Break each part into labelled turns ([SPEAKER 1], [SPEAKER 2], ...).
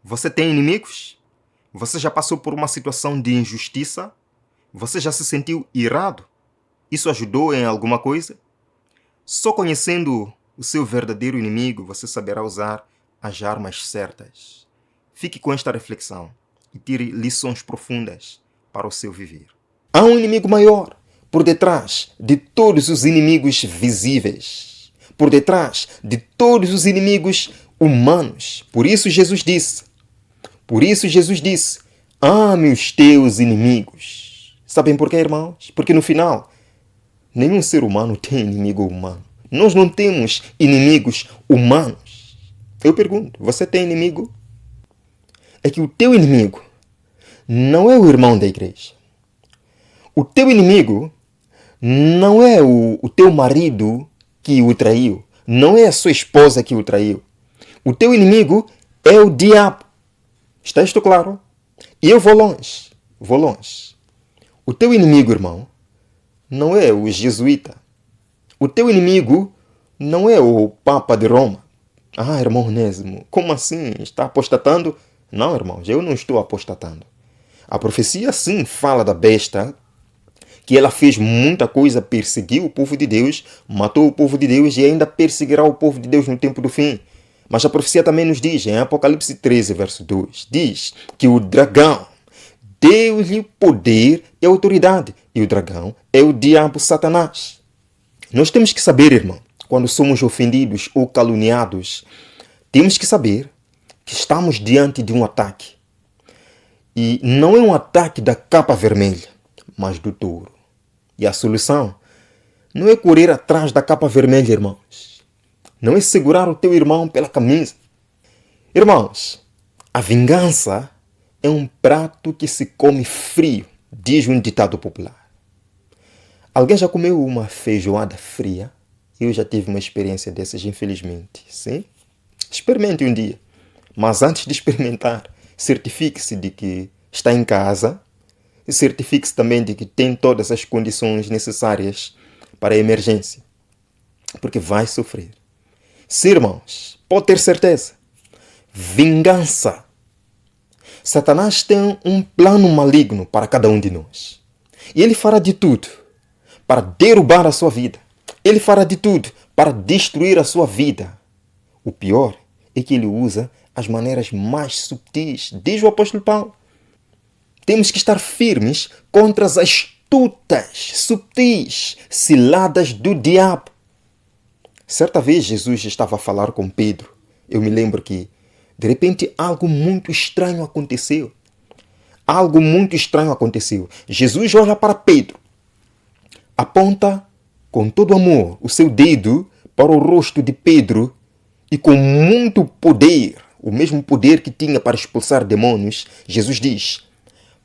[SPEAKER 1] Você tem inimigos? Você já passou por uma situação de injustiça? Você já se sentiu irado? Isso ajudou em alguma coisa? Só conhecendo o seu verdadeiro inimigo, você saberá usar as armas certas. Fique com esta reflexão e tire lições profundas para o seu viver. Há um inimigo maior por detrás de todos os inimigos visíveis, por detrás de todos os inimigos humanos. Por isso Jesus disse, ame os teus inimigos. Sabem por quê, irmãos? Porque no final, nenhum ser humano tem inimigo humano. Nós não temos inimigos humanos. Eu pergunto, você tem inimigo? É que o teu inimigo não é o irmão da igreja. O teu inimigo não é o teu marido que o traiu. Não é a sua esposa que o traiu. O teu inimigo é o diabo. Está isto claro? E eu vou longe. O teu inimigo, irmão, não é o jesuíta. O teu inimigo não é o Papa de Roma. Ah, irmão Onésimo, como assim? Está apostatando? Não, irmãos, eu não estou apostatando. A profecia sim fala da besta, que ela fez muita coisa, perseguiu o povo de Deus, matou o povo de Deus e ainda perseguirá o povo de Deus no tempo do fim. Mas a profecia também nos diz, em Apocalipse 13, verso 2, diz que o dragão deu-lhe poder e autoridade. E o dragão é o diabo Satanás. Nós temos que saber, irmão, quando somos ofendidos ou caluniados, temos que saber que estamos diante de um ataque. E não é um ataque da capa vermelha, mas do touro. E a solução não é correr atrás da capa vermelha, irmãos. Não é segurar o teu irmão pela camisa. Irmãos, a vingança é um prato que se come frio, diz um ditado popular. Alguém já comeu uma feijoada fria? Eu já tive uma experiência dessas, infelizmente. Sim? Experimente um dia. Mas antes de experimentar, certifique-se de que está em casa e certifique-se também de que tem todas as condições necessárias para a emergência. Porque vai sofrer. Sim, irmãos, pode ter certeza. Vingança. Satanás tem um plano maligno para cada um de nós. E ele fará de tudo para derrubar a sua vida. Ele fará de tudo para destruir a sua vida. O pior é que ele usa as maneiras mais subtis, diz o apóstolo Paulo. Temos que estar firmes contra as astutas, subtis ciladas do diabo. Certa vez Jesus estava a falar com Pedro. Eu me lembro que, de repente, algo muito estranho aconteceu. Jesus olha para Pedro, aponta com todo amor o seu dedo para o rosto de Pedro e com muito poder, o mesmo poder que tinha para expulsar demônios, Jesus diz,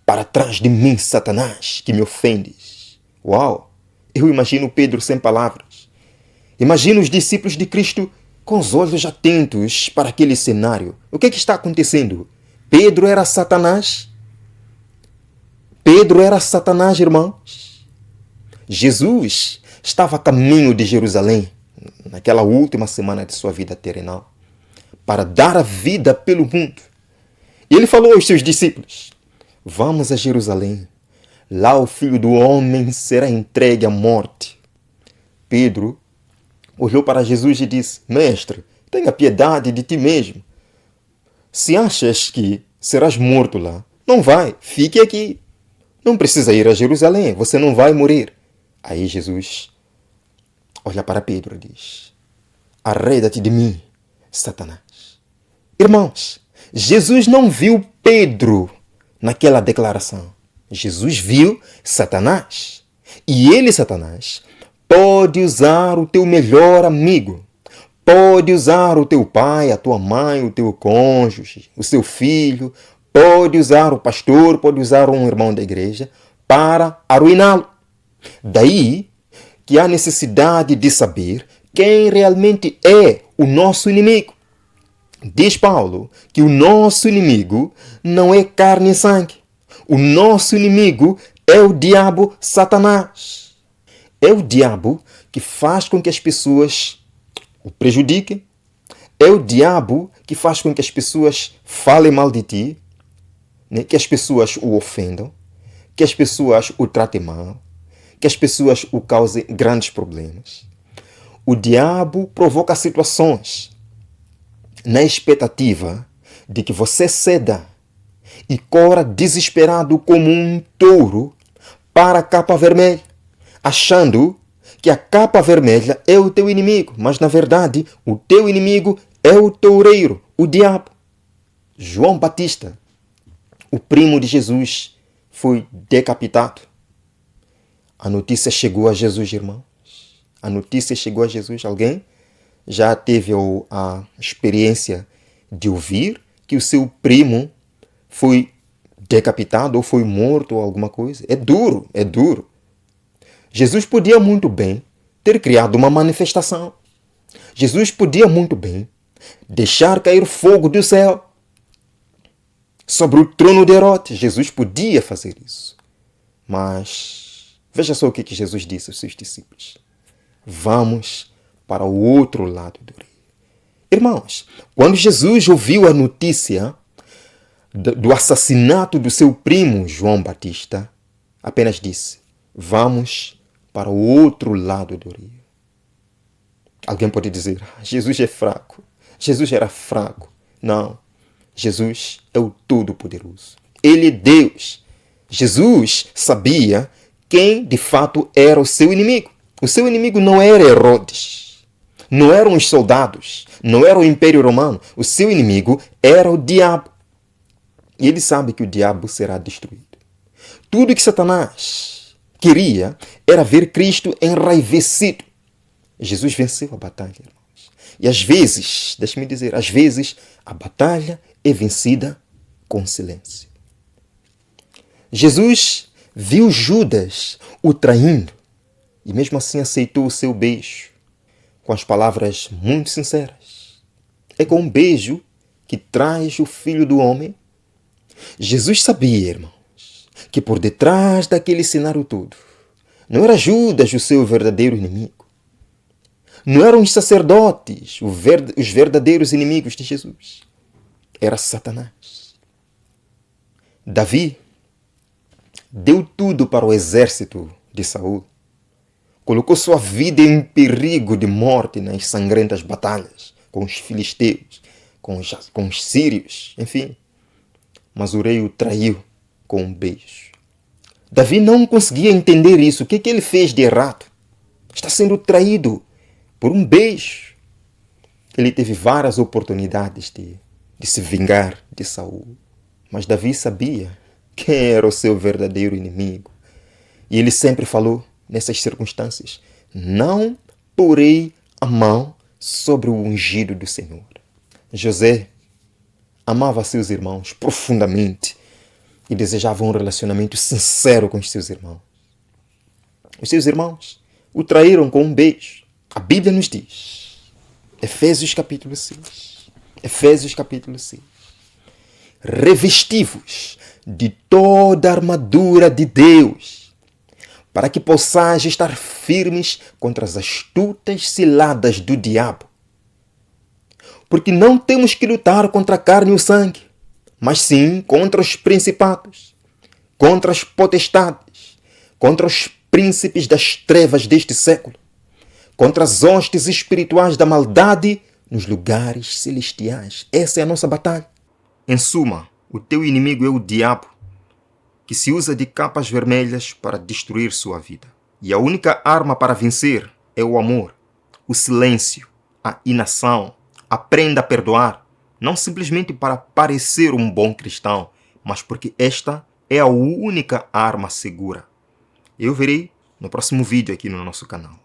[SPEAKER 1] para trás de mim, Satanás, que me ofendes. Uau! Eu imagino Pedro sem palavras. Imagino os discípulos de Cristo com os olhos atentos para aquele cenário. O que é que está acontecendo? Pedro era Satanás? Irmãos? Jesus estava a caminho de Jerusalém, naquela última semana de sua vida terrenal, para dar a vida pelo mundo. E ele falou aos seus discípulos, vamos a Jerusalém, lá o Filho do Homem será entregue à morte. Pedro olhou para Jesus e disse, Mestre, tenha piedade de ti mesmo. Se achas que serás morto lá, não vai, fique aqui. Não precisa ir a Jerusalém, você não vai morrer. Aí Jesus olha para Pedro e diz, arreda-te de mim, Satanás. Irmãos, Jesus não viu Pedro naquela declaração. Jesus viu Satanás. E ele, Satanás, pode usar o teu melhor amigo. Pode usar o teu pai, a tua mãe, o teu cônjuge, o seu filho. Pode usar o pastor, pode usar um irmão da igreja para arruiná-lo. Daí que há necessidade de saber quem realmente é o nosso inimigo. Diz Paulo que o nosso inimigo não é carne e sangue. O nosso inimigo é o diabo Satanás. É o diabo que faz com que as pessoas o prejudiquem. É o diabo que faz com que as pessoas falem mal de ti, né? Que as pessoas o ofendam, que as pessoas o tratem mal, que as pessoas o causem grandes problemas. O diabo provoca situações na expectativa de que você ceda e corra desesperado como um touro para a capa vermelha, achando que a capa vermelha é o teu inimigo, mas na verdade o teu inimigo é o toureiro, o diabo. João Batista, o primo de Jesus, foi decapitado. A notícia chegou a Jesus, irmãos. A notícia chegou a Jesus. Alguém já teve a experiência de ouvir que o seu primo foi decapitado ou foi morto ou alguma coisa? É duro, é duro. Jesus podia muito bem ter criado uma manifestação. Jesus podia muito bem deixar cair fogo do céu sobre o trono de Herodes. Jesus podia fazer isso. Mas veja só o que Jesus disse aos seus discípulos. Vamos para o outro lado do rio. Irmãos, quando Jesus ouviu a notícia do assassinato do seu primo João Batista, apenas disse, vamos para o outro lado do rio. Alguém pode dizer, Jesus é fraco. Jesus era fraco. Não. Jesus é o Todo-Poderoso. Ele é Deus. Jesus sabia quem de fato era o seu inimigo. O seu inimigo não era Herodes. Não eram os soldados. Não era o Império Romano. O seu inimigo era o diabo. E ele sabe que o diabo será destruído. Tudo que Satanás queria era ver Cristo enraivecido. Jesus venceu a batalha, irmãos. E às vezes, deixe-me dizer, às vezes a batalha é vencida com silêncio. Jesus viu Judas o traindo e mesmo assim aceitou o seu beijo com as palavras muito sinceras. É com um beijo que traz o Filho do Homem. Jesus sabia, irmãos, que por detrás daquele cenário todo não era Judas o seu verdadeiro inimigo. Não eram os sacerdotes os verdadeiros inimigos de Jesus. Era Satanás. Davi deu tudo para o exército de Saul. Colocou sua vida em perigo de morte nas sangrentas batalhas com os filisteus, com os sírios, enfim. Mas o rei o traiu com um beijo. Davi não conseguia entender isso. O que ele fez de errado? Está sendo traído por um beijo. Ele teve várias oportunidades de se vingar de Saul. Mas Davi sabia quem era o seu verdadeiro inimigo. E ele sempre falou, nessas circunstâncias, não porei a mão sobre o ungido do Senhor. José amava seus irmãos profundamente e desejava um relacionamento sincero com os seus irmãos. Os seus irmãos o traíram com um beijo. A Bíblia nos diz, Efésios capítulo 6, Efésios capítulo 6, revesti-vos de toda a armadura de Deus, para que possais estar firmes contra as astutas ciladas do diabo. Porque não temos que lutar contra a carne e o sangue, mas sim contra os principados, contra as potestades, contra os príncipes das trevas deste século, contra as hostes espirituais da maldade nos lugares celestiais. Essa é a nossa batalha. Em suma, o teu inimigo é o diabo, que se usa de capas vermelhas para destruir sua vida. E a única arma para vencer é o amor, o silêncio, a inação. Aprenda a perdoar, não simplesmente para parecer um bom cristão, mas porque esta é a única arma segura. Eu verei no próximo vídeo aqui no nosso canal.